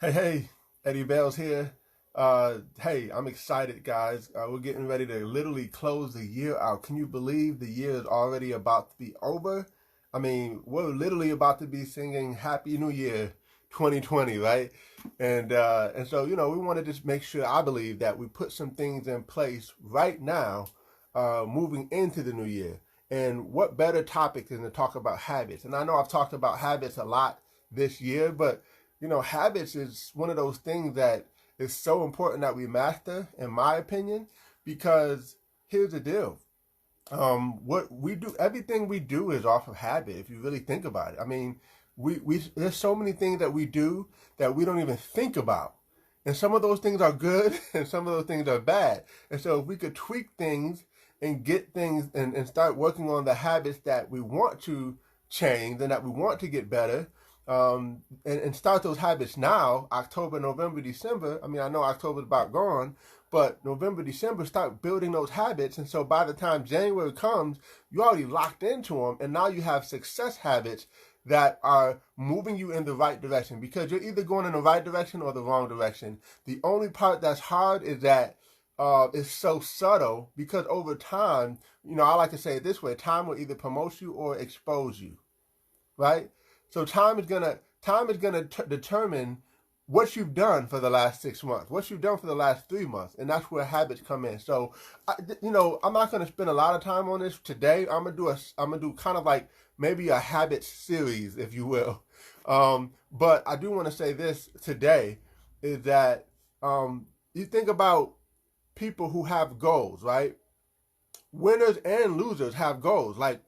Hey, Eddie Bales here. Hey, I'm excited, guys. We're getting ready to literally close the year out. Can you believe the year is already about to be over? I mean, we're literally about to be singing Happy New Year 2020, right? And so, we want to just make sure, I believe, that we put some things in place right now, moving into the new year. And what better topic than to talk about habits? And I know I've talked about habits a lot this year, but habits is one of those things that is so important that we master, in my opinion, because here's the deal. What we do, everything we do is off of habit, if you really think about it. I mean, we there's so many things that we do that we don't even think about. And some of those things are good and some of those things are bad. And so if we could tweak things and get things and start working on the habits that we want to change and that we want to get better, and start those habits now, October, November, December. I mean, I know October's about gone, but November, December, start building those habits. And so by the time January comes, you already locked into them. And now you have success habits that are moving you in the right direction, because you're either going in the right direction or the wrong direction. The only part that's hard is that it's so subtle, because over time, I like to say it this way: time will either promote you or expose you, right? So time is gonna determine what you've done for the last 6 months, what you've done for the last 3 months, and that's where habits come in. So, I'm not gonna spend a lot of time on this today. I'm gonna do kind of like maybe a habit series, if you will. But I do want to say this today is that you think about people who have goals, right? Winners and losers have goals. Like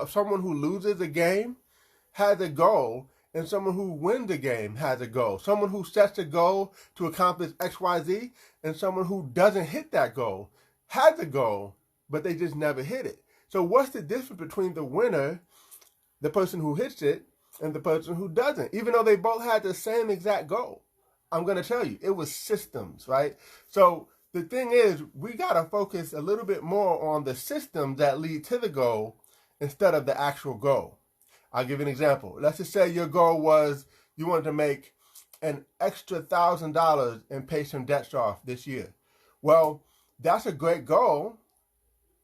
someone who loses a game has a goal, and someone who wins the game has a goal. Someone who sets a goal to accomplish XYZ, and someone who doesn't hit that goal has a goal, but they just never hit it. So what's the difference between the winner, the person who hits it, and the person who doesn't? Even though they both had the same exact goal, I'm going to tell you, it was systems, right? So the thing is, we got to focus a little bit more on the systems that lead to the goal instead of the actual goal. I'll give you an example. Let's just say your goal was you wanted to make an extra $1,000 and pay some debts off this year. Well, that's a great goal,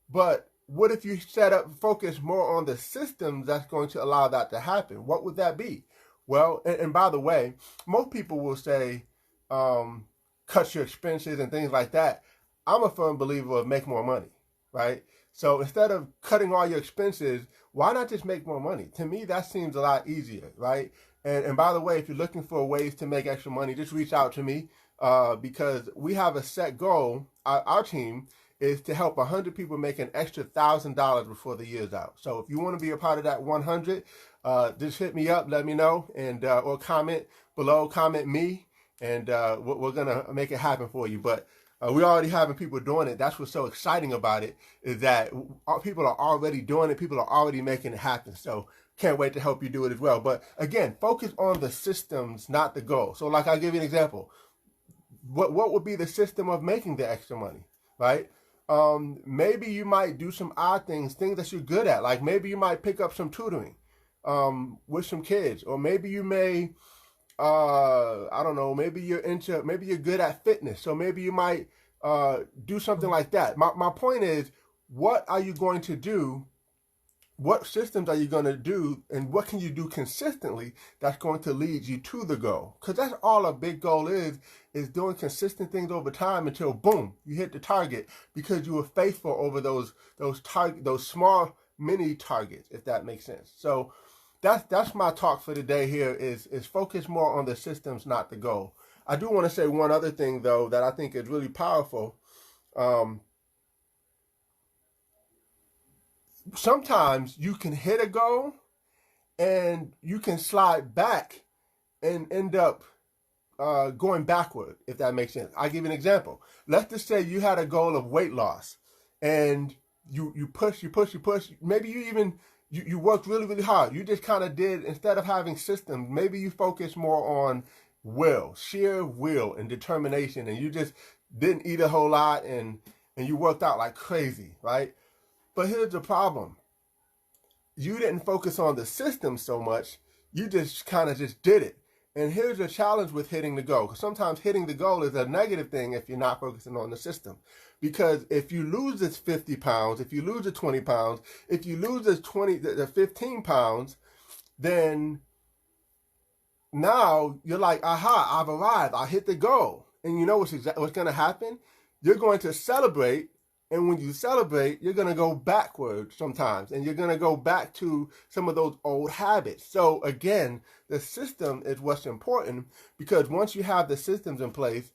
but what if you set up focus more on the systems that's going to allow that to happen? What would that be? Well, and by the way, most people will say cut your expenses and things like that. I'm a firm believer of make more money, right? So instead of cutting all your expenses, why not just make more money? To me, that seems a lot easier, right? And by the way, if you're looking for ways to make extra money, just reach out to me, because we have a set goal. Our team is to help 100 people make an extra $1,000 before the year's out. So if you want to be a part of that 100, just hit me up, let me know, and or comment below, comment me, and we're gonna make it happen for you. But we already having people doing it. That's what's so exciting about it, is that people are already doing it. People are already making it happen. So can't wait to help you do it as well. But again, focus on the systems, not the goal. So like, I'll give you an example. What would be the system of making the extra money, right? Maybe you might do some odd things that you're good at. Like maybe you might pick up some tutoring with some kids, or maybe you may I don't know, maybe you're good at fitness, so maybe you might do something like that. My point is, what are you going to do? What systems are you going to do, and what can you do consistently that's going to lead you to the goal? Because that's all a big goal is doing consistent things over time until boom, you hit the target, because you were faithful over those small mini targets, if that makes sense. So that's my talk for today. Here is focus more on the systems, not the goal. I do want to say one other thing though that I think is really powerful. Sometimes you can hit a goal and you can slide back and end up going backward, if that makes sense. I'll give you an example. Let's just say you had a goal of weight loss, and you push. Maybe you worked really, really hard. You just kind of did, instead of having systems, maybe you focus more on sheer will and determination, and you just didn't eat a whole lot, and you worked out like crazy, right? But here's the problem. You didn't focus on the system so much. You just kind of just did it. And here's the challenge with hitting the goal, because sometimes hitting the goal is a negative thing if you're not focusing on the system. Because if you lose this 50 pounds, if you lose the 20 pounds, if you lose this 15 pounds, then now you're like, aha, I've arrived, I hit the goal. And you know what's going to happen? You're going to celebrate. And when you celebrate, you're going to go backwards sometimes, and you're going to go back to some of those old habits. So again, the system is what's important, because once you have the systems in place,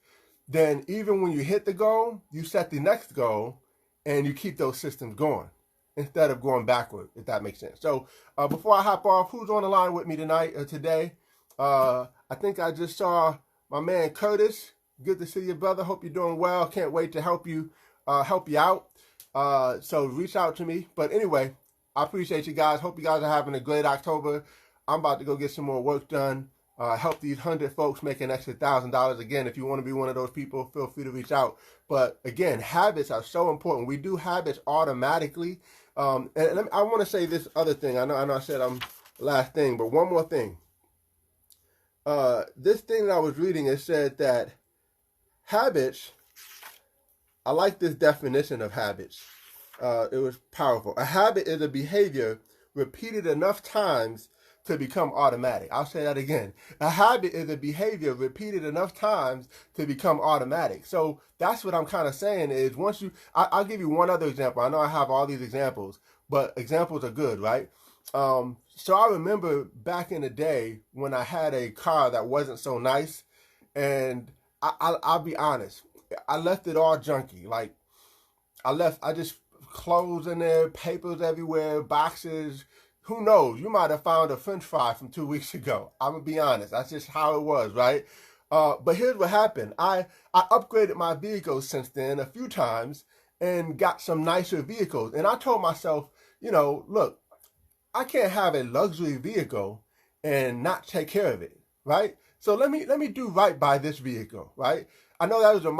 then even when you hit the goal, you set the next goal and you keep those systems going instead of going backward, if that makes sense. So before I hop off, who's on the line with me today? I think I just saw my man Curtis. Good to see you, brother. Hope you're doing well. Can't wait to help you out. So reach out to me. But anyway, I appreciate you guys. Hope you guys are having a great October. I'm about to go get some more work done. Help these 100 folks make an extra $1,000. Again, if you want to be one of those people, feel free to reach out. But again, habits are so important. We do habits automatically. And I want to say this other thing. I know I said I'm last thing, but one more thing. This thing that I was reading, it said that habits, I like this definition of habits. It was powerful. A habit is a behavior repeated enough times to become automatic. I'll say that again. A habit is a behavior repeated enough times to become automatic. So that's what I'm kind of saying is once you, I'll give you one other example. I know I have all these examples, but examples are good, right? So I remember back in the day when I had a car that wasn't so nice, and I'll be honest, I left it all junky. Like I just clothes in there, papers everywhere, boxes. Who knows? You might have found a French fry from 2 weeks ago. I'm gonna be honest. That's just how it was, right? But here's what happened. I upgraded my vehicles since then a few times and got some nicer vehicles. And I told myself, look, I can't have a luxury vehicle and not take care of it, right? So let me do right by this vehicle, right? I know that was the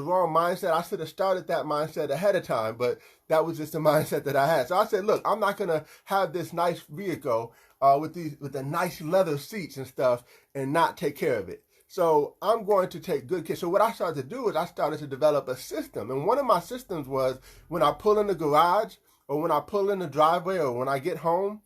wrong mindset. I should have started that mindset ahead of time, but that was just the mindset that I had. So I said, look, I'm not gonna have this nice vehicle with the nice leather seats and stuff and not take care of it. So I'm going to take good care. So what I started to do is I started to develop a system. And one of my systems was when I pull in the garage or when I pull in the driveway or when I get home,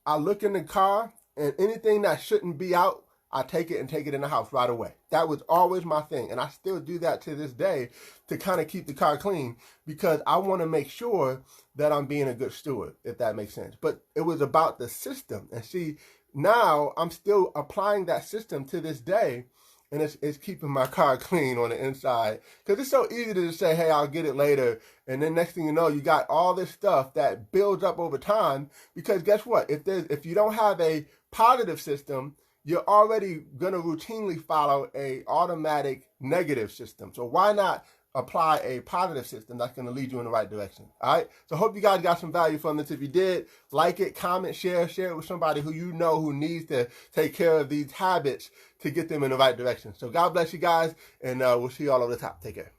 I look in the car and anything that shouldn't be out, I take it and take it in the house right away. That was always my thing. And I still do that to this day to kind of keep the car clean because I want to make sure that I'm being a good steward, if that makes sense. But it was about the system. And see, now I'm still applying that system to this day. And it's keeping my car clean on the inside. Because it's so easy to just say, hey, I'll get it later. And then next thing you know, you got all this stuff that builds up over time. Because guess what? If you don't have a positive system, you're already going to routinely follow a automatic negative system. So why not apply a positive system that's going to lead you in the right direction? All right. So hope you guys got some value from this. If you did, like it, comment, share it with somebody who you know who needs to take care of these habits to get them in the right direction. So God bless you guys, and we'll see you all over the top. Take care.